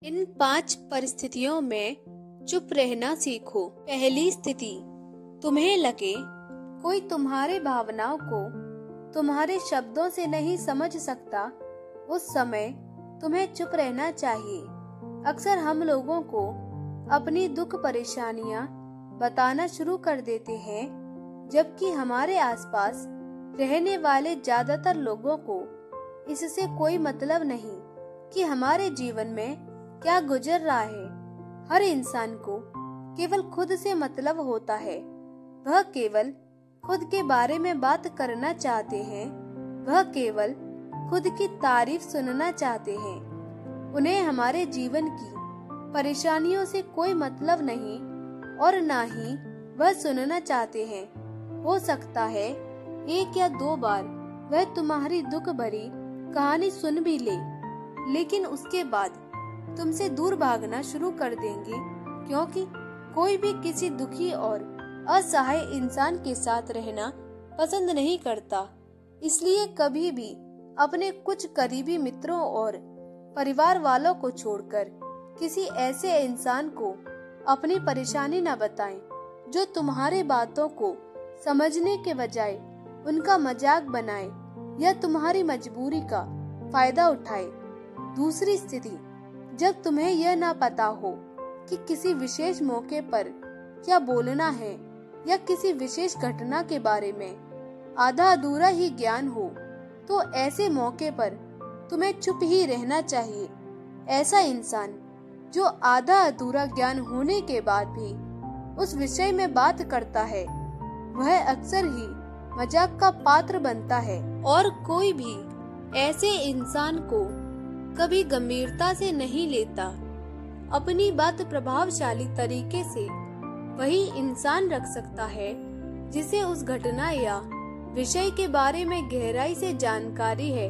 इन 5 परिस्थितियों में चुप रहना सीखो। पहली स्थिति, तुम्हें लगे कोई तुम्हारी भावनाओं को तुम्हारे शब्दों से नहीं समझ सकता, उस समय तुम्हें चुप रहना चाहिए। अक्सर हम लोगों को अपनी दुख परेशानियां बताना शुरू कर देते हैं, जबकि हमारे आसपास रहने वाले ज्यादातर लोगों को इससे कोई मतलब नहीं कि हमारे जीवन में क्या गुजर रहा है। हर इंसान को केवल खुद से मतलब होता है। वह केवल खुद के बारे में बात करना चाहते हैं। वह केवल खुद की तारीफ सुनना चाहते हैं। उन्हें हमारे जीवन की परेशानियों से कोई मतलब नहीं और ना ही वह सुनना चाहते हैं। हो सकता है 1 या 2 बार वह तुम्हारी दुख भरी कहानी सुन भी ले, लेकिन उसके बाद तुमसे दूर भागना शुरू कर देंगे, क्योंकि कोई भी किसी दुखी और असहाय इंसान के साथ रहना पसंद नहीं करता। इसलिए कभी भी अपने कुछ करीबी मित्रों और परिवार वालों को छोड़कर किसी ऐसे इंसान को अपनी परेशानी न बताएं, जो तुम्हारी बातों को समझने के बजाय उनका मजाक बनाए या तुम्हारी मजबूरी का फायदा उठाए। दूसरी स्थिति, जब तुम्हें यह ना पता हो कि किसी विशेष मौके पर क्या बोलना है या किसी विशेष घटना के बारे में आधा अधूरा ही ज्ञान हो, तो ऐसे मौके पर तुम्हें चुप ही रहना चाहिए। ऐसा इंसान जो आधा अधूरा ज्ञान होने के बाद भी उस विषय में बात करता है, वह अक्सर ही मजाक का पात्र बनता है, और कोई भी ऐसे इंसान को कभी गंभीरता से नहीं लेता। अपनी बात प्रभावशाली तरीके से वही इंसान रख सकता है जिसे उस घटना या विषय के बारे में गहराई से जानकारी है।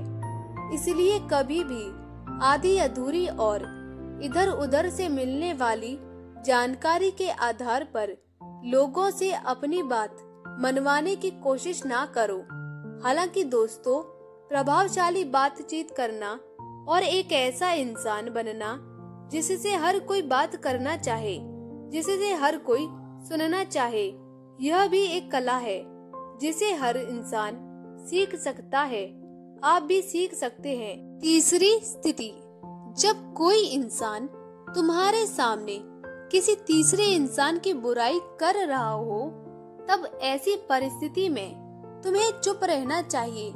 इसलिए कभी भी आधी अधूरी और इधर उधर से मिलने वाली जानकारी के आधार पर लोगों से अपनी बात मनवाने की कोशिश ना करो। हालांकि दोस्तों, प्रभावशाली बातचीत करना और एक ऐसा इंसान बनना जिससे हर कोई बात करना चाहे, जिससे हर कोई सुनना चाहे, यह भी एक कला है जिसे हर इंसान सीख सकता है। आप भी सीख सकते हैं। तीसरी स्थिति, जब कोई इंसान तुम्हारे सामने किसी तीसरे इंसान की बुराई कर रहा हो, तब ऐसी परिस्थिति में तुम्हें चुप रहना चाहिए।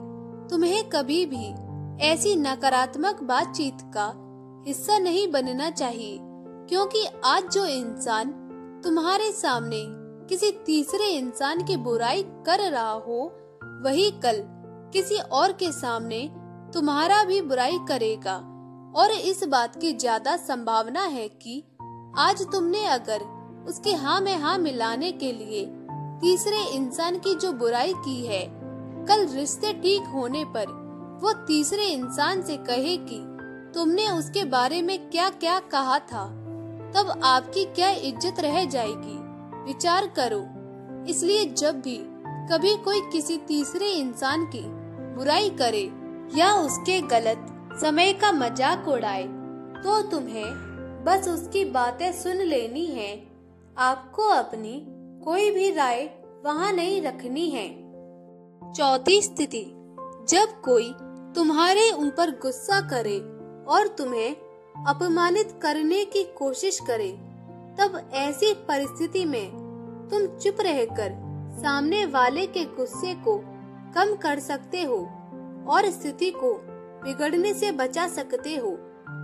तुम्हें कभी भी ऐसी नकारात्मक बातचीत का हिस्सा नहीं बनना चाहिए, क्योंकि आज जो इंसान तुम्हारे सामने किसी तीसरे इंसान की बुराई कर रहा हो, वही कल किसी और के सामने तुम्हारा भी बुराई करेगा। और इस बात की ज्यादा संभावना है कि आज तुमने अगर उसके हाँ में हाँ मिलाने के लिए तीसरे इंसान की जो बुराई की है, कल रिश्ते ठीक होने पर वो तीसरे इंसान से कहे कि तुमने उसके बारे में क्या क्या कहा था, तब आपकी क्या इज्जत रह जाएगी। विचार करो। इसलिए जब भी कभी कोई किसी तीसरे इंसान की बुराई करे या उसके गलत समय का मजाक उड़ाए, तो तुम्हें बस उसकी बातें सुन लेनी है। आपको अपनी कोई भी राय वहाँ नहीं रखनी है। चौथी स्थिति, जब कोई तुम्हारे ऊपर गुस्सा करे और तुम्हें अपमानित करने की कोशिश करे, तब ऐसी परिस्थिति में तुम चुप रहकर सामने वाले के गुस्से को कम कर सकते हो और स्थिति को बिगड़ने से बचा सकते हो,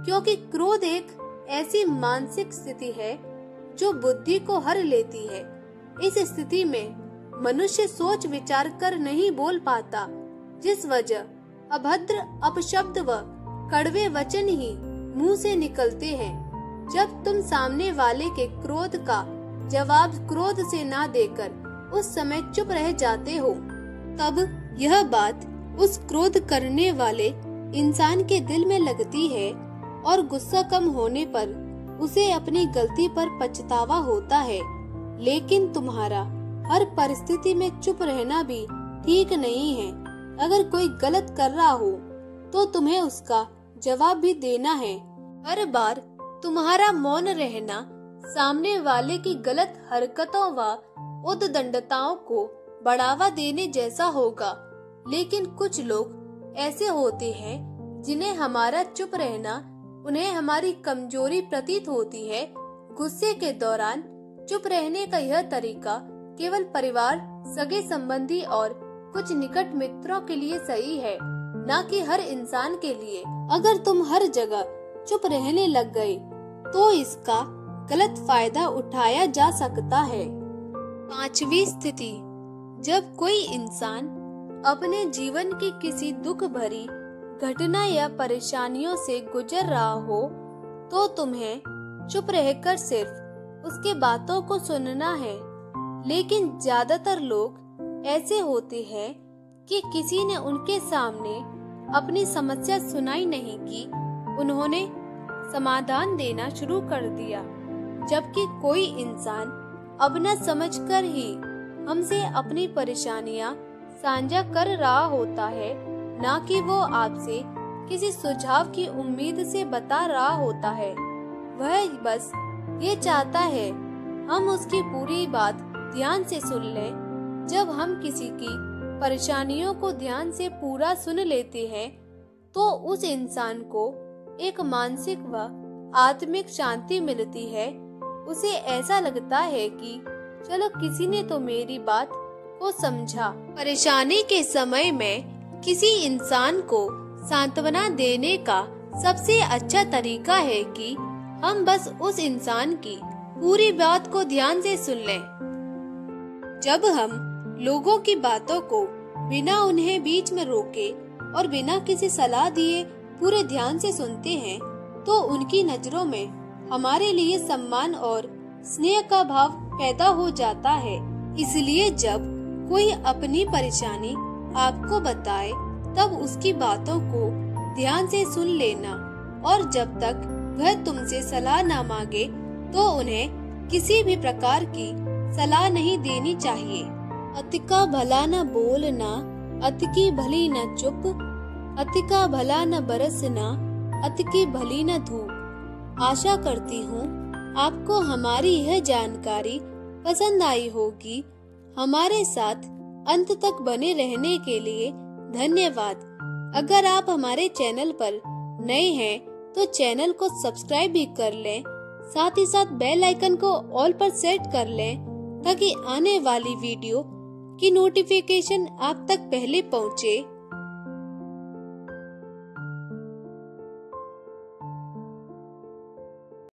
क्योंकि क्रोध एक ऐसी मानसिक स्थिति है जो बुद्धि को हर लेती है। इस स्थिति में मनुष्य सोच विचार कर नहीं बोल पाता, जिस वजह अभद्र अपशब्द व कड़वे वचन ही मुंह से निकलते हैं। जब तुम सामने वाले के क्रोध का जवाब क्रोध से ना देकर उस समय चुप रह जाते हो, तब यह बात उस क्रोध करने वाले इंसान के दिल में लगती है और गुस्सा कम होने पर उसे अपनी गलती पर पछतावा होता है। लेकिन तुम्हारा हर परिस्थिति में चुप रहना भी ठीक नहीं है। अगर कोई गलत कर रहा हो तो तुम्हें उसका जवाब भी देना है। हर बार तुम्हारा मौन रहना सामने वाले की गलत हरकतों व उद्दंडताओं को बढ़ावा देने जैसा होगा। लेकिन कुछ लोग ऐसे होते हैं जिन्हें हमारा चुप रहना उन्हें हमारी कमजोरी प्रतीत होती है। गुस्से के दौरान चुप रहने का यह तरीका केवल परिवार, सगे संबंधी और कुछ निकट मित्रों के लिए सही है, न कि हर इंसान के लिए। अगर तुम हर जगह चुप रहने लग गए तो इसका गलत फायदा उठाया जा सकता है। 5वीं स्थिति, जब कोई इंसान अपने जीवन की किसी दुख भरी घटना या परेशानियों से गुजर रहा हो तो तुम्हें चुप रहकर सिर्फ उसके बातों को सुनना है। लेकिन ज्यादातर लोग ऐसे होते हैं कि किसी ने उनके सामने अपनी समस्या सुनाई नहीं की, उन्होंने समाधान देना शुरू कर दिया। जबकि कोई इंसान अब न समझकर ही हमसे अपनी परेशानियां साझा कर रहा होता है, न कि वो आपसे किसी सुझाव की उम्मीद से बता रहा होता है। वह बस ये चाहता है हम उसकी पूरी बात ध्यान से सुन लें। जब हम किसी की परेशानियों को ध्यान से पूरा सुन लेते हैं तो उस इंसान को एक मानसिक व आत्मिक शांति मिलती है। उसे ऐसा लगता है कि चलो किसी ने तो मेरी बात को समझा। परेशानी के समय में किसी इंसान को सांत्वना देने का सबसे अच्छा तरीका है कि हम बस उस इंसान की पूरी बात को ध्यान से सुन लें। जब हम लोगों की बातों को बिना उन्हें बीच में रोके और बिना किसी सलाह दिए पूरे ध्यान से सुनते हैं तो उनकी नजरों में हमारे लिए सम्मान और स्नेह का भाव पैदा हो जाता है। इसलिए जब कोई अपनी परेशानी आपको बताए तब उसकी बातों को ध्यान से सुन लेना और जब तक वह तुमसे सलाह ना मांगे तो उन्हें किसी भी प्रकार की सलाह नहीं देनी चाहिए। अति का भला न बोलना, अति की भली न चुप, अति का भला न बरसना, अति की भली न धूप। आशा करती हूँ आपको हमारी यह जानकारी पसंद आई होगी। हमारे साथ अंत तक बने रहने के लिए धन्यवाद। अगर आप हमारे चैनल पर नए हैं तो चैनल को सब्सक्राइब भी कर लें, साथ ही साथ बेल आइकन को ऑल पर सेट कर लें ताकि आने वाली वीडियो की नोटिफिकेशन आप तक पहले पहुंचे।